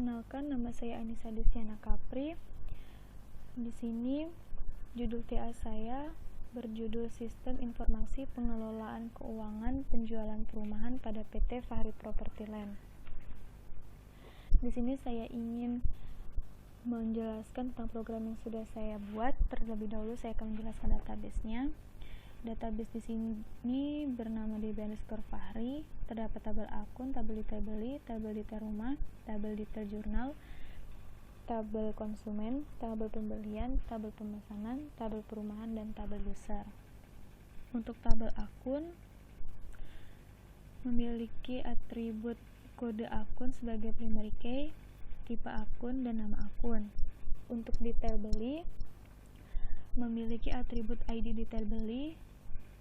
Perkenalkan, nama saya Anissa Desiana Kapri. Di sini judul TA saya berjudul Sistem Informasi Pengelolaan Keuangan Penjualan Perumahan pada PT Fahri Property Land. Di sini saya ingin menjelaskan tentang program yang sudah saya buat. Terlebih dahulu saya akan menjelaskan database-nya. Database di sini bernama db_fahri. Terdapat tabel akun, tabel detail beli, tabel detail rumah, tabel detail jurnal, tabel konsumen, tabel pembelian, tabel pemesanan, tabel perumahan, dan tabel user. Untuk tabel akun memiliki atribut kode akun sebagai primary key, tipe akun, dan nama akun. Untuk detail beli memiliki atribut ID detail beli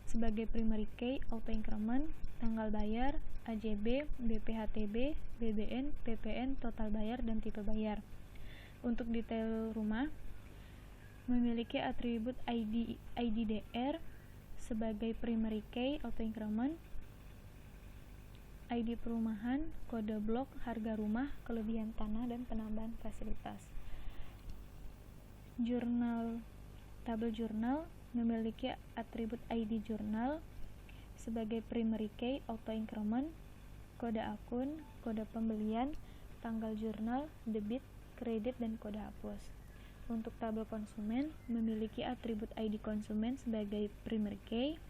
sebagai primary key, auto increment, tanggal bayar, AJB, BPHTB, BBN, PPN, total bayar, dan tipe bayar. Untuk detail rumah memiliki atribut IDDR sebagai primary key, auto increment, ID perumahan, kode blok, harga rumah, kelebihan tanah, dan penambahan fasilitas. Tabel jurnal memiliki atribut ID jurnal sebagai primary key, auto increment, kode akun, kode pembelian, tanggal jurnal, debit, kredit, dan kode hapus. Untuk tabel konsumen memiliki atribut ID konsumen sebagai primary key,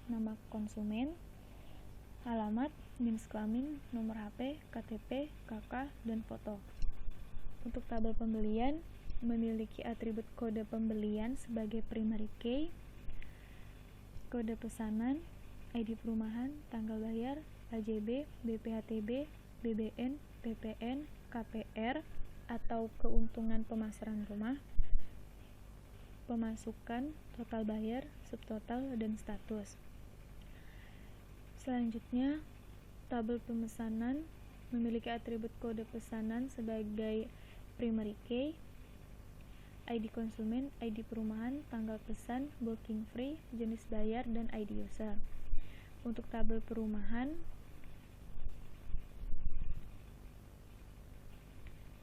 nama konsumen, alamat, jenis kelamin, nomor HP, KTP, KK, dan foto. Untuk tabel pembelian memiliki atribut kode pembelian sebagai primary key, kode pesanan, ID perumahan, tanggal bayar, AJB, BPHTB, BBN, PPN, KPR atau keuntungan pemasaran rumah, pemasukan, total bayar, subtotal, dan status. Selanjutnya, tabel pemesanan memiliki atribut kode pesanan sebagai primary key, ID konsumen, ID perumahan, tanggal pesan, booking free, jenis bayar, dan ID user. Untuk tabel perumahan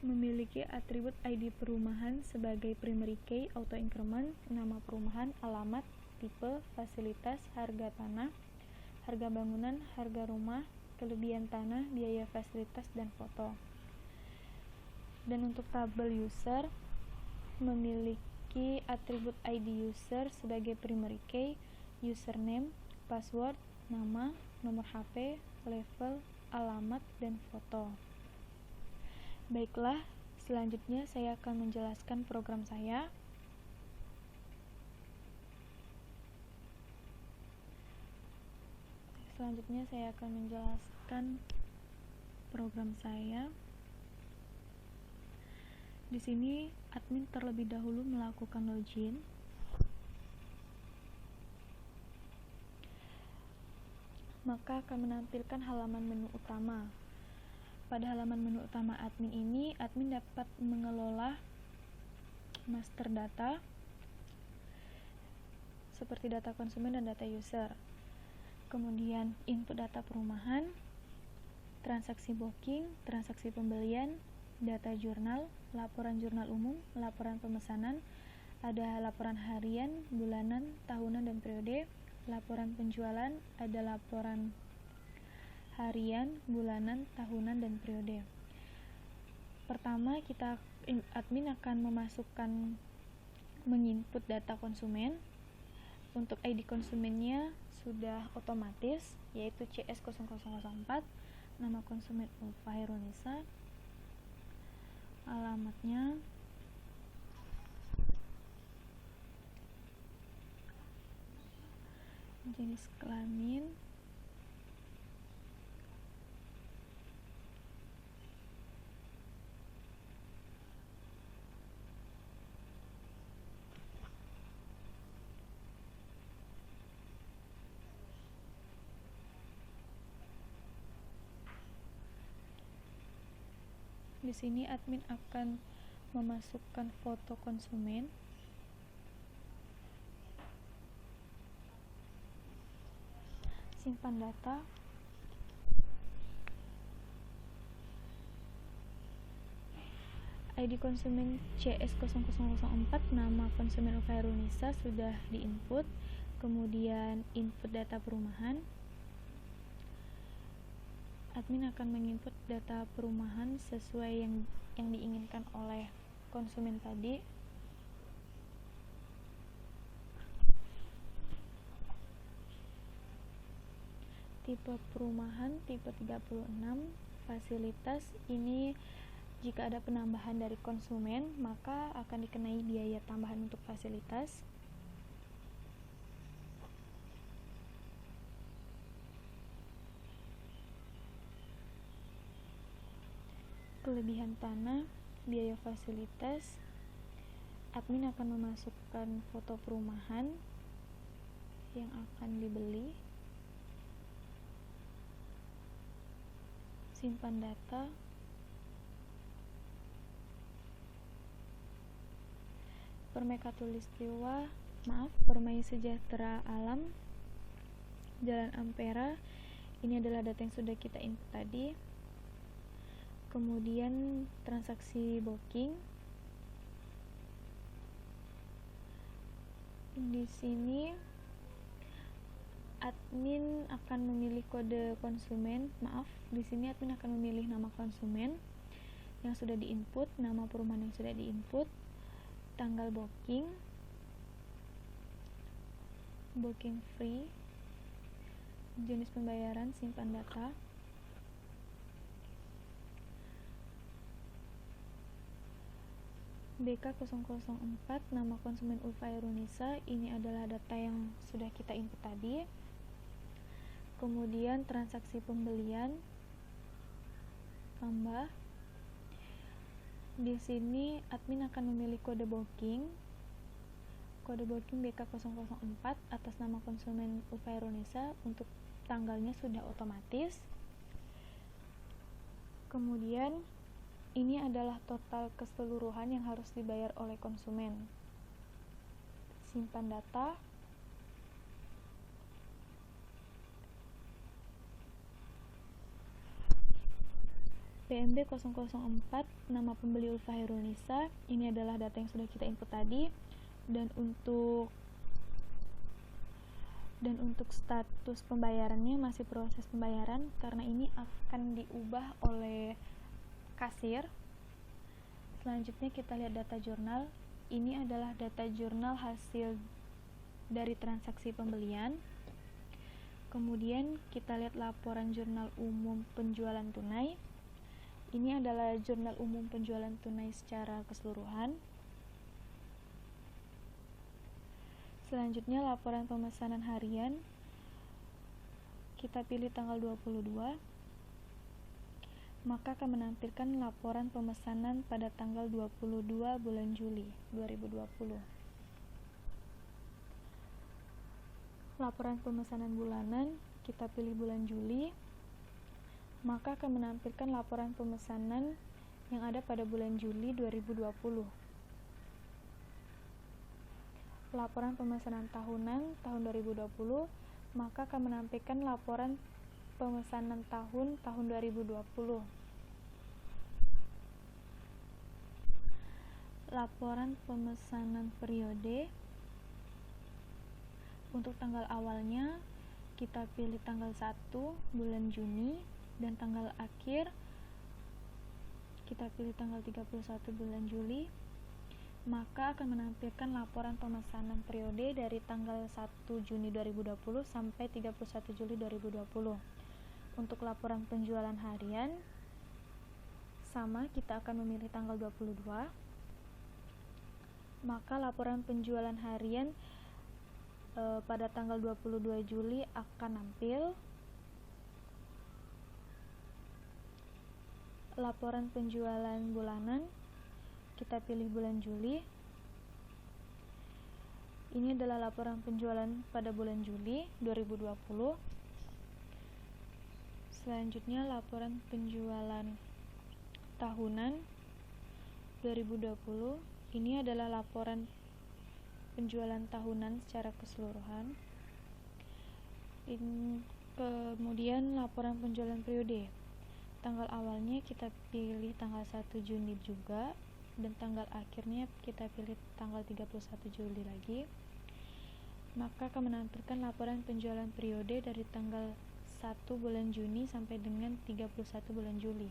memiliki atribut ID perumahan sebagai primary key, auto increment, nama perumahan, alamat, tipe, fasilitas, harga tanah, harga bangunan, harga rumah, kelebihan tanah, biaya fasilitas, dan foto. Dan untuk tabel user memiliki atribut ID user sebagai primary key, username, password, nama, nomor HP, level, alamat, dan foto. Baiklah, selanjutnya saya akan menjelaskan program saya. Di sini admin terlebih dahulu melakukan login. Maka akan menampilkan halaman menu utama. Pada halaman menu utama admin ini, admin dapat mengelola master data seperti data konsumen dan data user. Kemudian input data perumahan, transaksi booking, transaksi pembelian, data jurnal, laporan jurnal umum, laporan pemesanan, ada laporan harian, bulanan, tahunan, dan periode. Laporan penjualan, ada laporan harian, bulanan, tahunan, dan periode. Pertama, admin akan menginput data konsumen. Untuk ID konsumennya sudah otomatis, yaitu CS0004, nama konsumen Fairunisa, alamatnya jenis kelamin, di sini admin akan memasukkan foto konsumen, simpan data, ID konsumen CS0004, nama konsumen UV Hairunisa sudah diinput. Kemudian input data perumahan. Admin akan menginput data perumahan sesuai yang diinginkan oleh konsumen tadi. Tipe perumahan tipe 36, fasilitas ini jika ada penambahan dari konsumen maka akan dikenai biaya tambahan untuk fasilitas. Kelebihan tanah, biaya fasilitas, admin akan memasukkan foto perumahan yang akan dibeli. Simpan data, Permai Khatulistiwa, Permai Sejahtera Alam, Jalan Ampera. Ini adalah data yang sudah kita input tadi. Kemudian transaksi booking. Di sini admin akan memilih kode konsumen. Di sini admin akan memilih nama konsumen yang sudah diinput, nama perumahan yang sudah diinput, tanggal booking, booking free, jenis pembayaran, simpan data. BK004, nama konsumen UV Hairunisa. Ini adalah data yang sudah kita input tadi. Kemudian transaksi pembelian, tambah. Di sini admin akan memilih kode booking. Kode booking BK004 atas nama konsumen UV Hairunisa. Untuk tanggalnya sudah otomatis. Kemudian ini adalah total keseluruhan yang harus dibayar oleh konsumen. Simpan data. PMB 004, nama pembeli UV Hairunisa. Ini adalah data yang sudah kita input tadi. Dan untuk status pembayarannya masih proses pembayaran karena ini akan diubah oleh kasir. Selanjutnya kita lihat data jurnal. Ini adalah data jurnal hasil dari transaksi pembelian. Kemudian kita lihat laporan jurnal umum penjualan tunai. Ini adalah jurnal umum penjualan tunai secara keseluruhan. Selanjutnya laporan pemesanan harian. Kita pilih tanggal 22. Maka akan menampilkan laporan pemesanan pada tanggal 22 bulan Juli 2020. Laporan pemesanan bulanan, kita pilih bulan Juli. Maka akan menampilkan laporan pemesanan yang ada pada bulan Juli 2020. Laporan pemesanan tahunan tahun 2020, maka akan menampilkan laporan pemesanan tahun 2020. Laporan pemesanan periode. Untuk tanggal awalnya kita pilih tanggal 1 bulan Juni, dan tanggal akhir kita pilih tanggal 31 bulan Juli. Maka akan menampilkan laporan pemesanan periode dari tanggal 1 Juni 2020 sampai 31 Juli 2020. Untuk laporan penjualan harian sama, kita akan memilih tanggal 22. Maka laporan penjualan harian pada tanggal 22 Juli akan nampil. Laporan penjualan bulanan, kita pilih bulan Juli. Ini adalah laporan penjualan pada bulan Juli 2020. Selanjutnya laporan penjualan tahunan 2020. Ini adalah laporan penjualan tahunan secara keseluruhan. Kemudian laporan penjualan periode. Tanggal awalnya kita pilih tanggal 1 Juni juga. dan tanggal akhirnya kita pilih tanggal 31 Juli lagi, maka akan menampilkan laporan penjualan periode dari tanggal 1 bulan Juni sampai dengan 31 bulan Juli.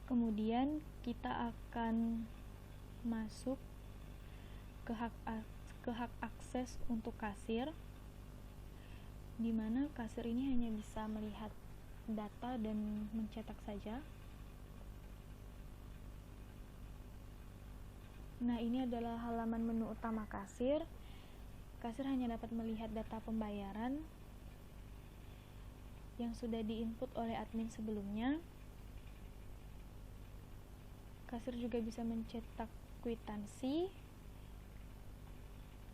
Kemudian kita akan masuk ke hak akses untuk kasir, di mana kasir ini hanya bisa melihat data dan mencetak saja. Nah, ini adalah halaman menu utama kasir. Kasir hanya dapat melihat data pembayaran yang sudah diinput oleh admin sebelumnya. Kasir juga bisa mencetak kwitansi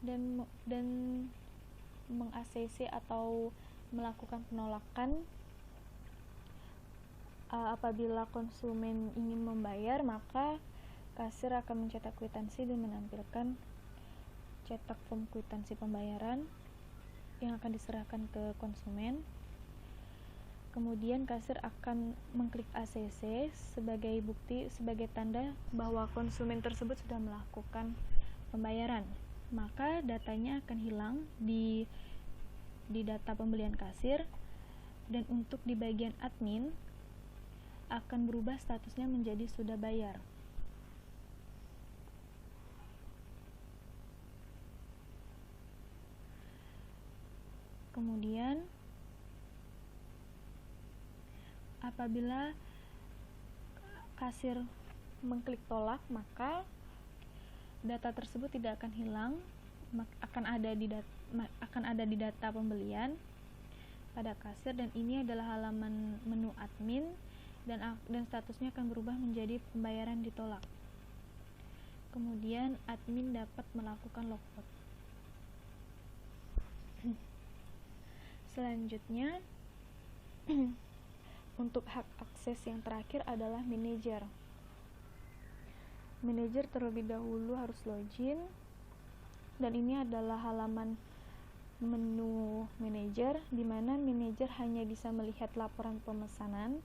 dan meng-ACC atau melakukan penolakan apabila konsumen ingin membayar, maka kasir akan mencetak kwitansi dan menampilkan cetak form kwitansi pembayaran yang akan diserahkan ke konsumen. Kemudian kasir akan mengklik ACC sebagai bukti, sebagai tanda bahwa konsumen tersebut sudah melakukan pembayaran. Maka datanya akan hilang di data pembelian kasir, dan untuk di bagian admin akan berubah statusnya menjadi sudah bayar. Kemudian apabila kasir mengklik tolak, maka data tersebut tidak akan hilang, akan ada di data pembelian pada kasir, dan ini adalah halaman menu admin, dan statusnya akan berubah menjadi pembayaran ditolak. Kemudian admin dapat melakukan logout. Selanjutnya untuk hak akses yang terakhir adalah manajer. Manajer terlebih dahulu harus login, dan ini adalah halaman menu manajer, di mana manajer hanya bisa melihat laporan pemesanan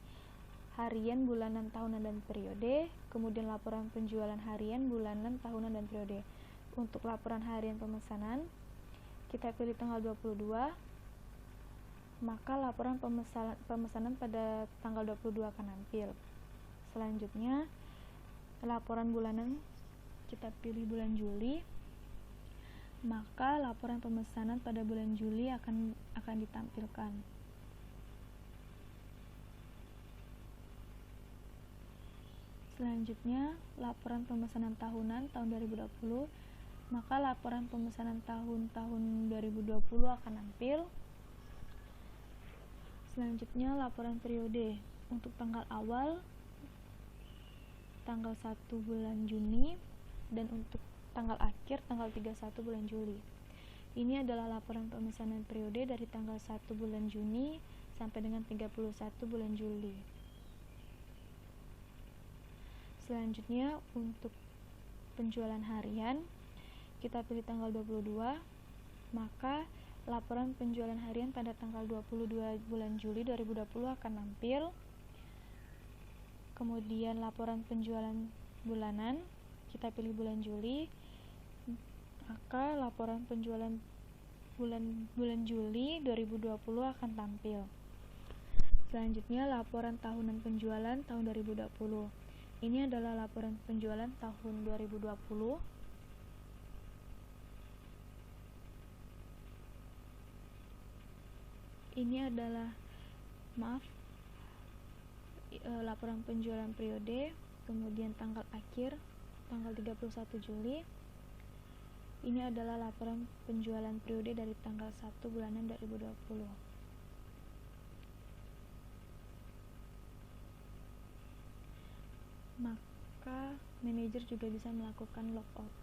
harian, bulanan, tahunan, dan periode, kemudian laporan penjualan harian, bulanan, tahunan, dan periode. Untuk laporan harian pemesanan, kita pilih tanggal 22, maka laporan pemesanan pada tanggal 22 akan nampil. Selanjutnya, laporan bulanan, kita pilih bulan Juli, maka laporan pemesanan pada bulan Juli akan ditampilkan. Selanjutnya, laporan pemesanan tahunan tahun 2020, maka laporan pemesanan tahun 2020 akan nampil. Selanjutnya, laporan periode untuk tanggal awal tanggal 1 bulan Juni, dan untuk tanggal akhir tanggal 31 bulan Juli. Ini adalah laporan pemesanan periode dari tanggal 1 bulan Juni sampai dengan 31 bulan Juli. Selanjutnya, untuk penjualan harian, kita pilih tanggal 22, maka laporan penjualan harian pada tanggal 22 bulan Juli 2020 akan nampil. Kemudian laporan penjualan bulanan, kita pilih bulan Juli, maka laporan penjualan bulan Juli 2020 akan tampil. Selanjutnya, laporan tahunan penjualan tahun 2020. Ini adalah laporan penjualan tahun 2020. Ini adalah laporan penjualan periode, kemudian tanggal akhir tanggal 31 Juli. Ini adalah laporan penjualan periode dari tanggal 1 bulanan 2020. Maka manajer juga bisa melakukan logout.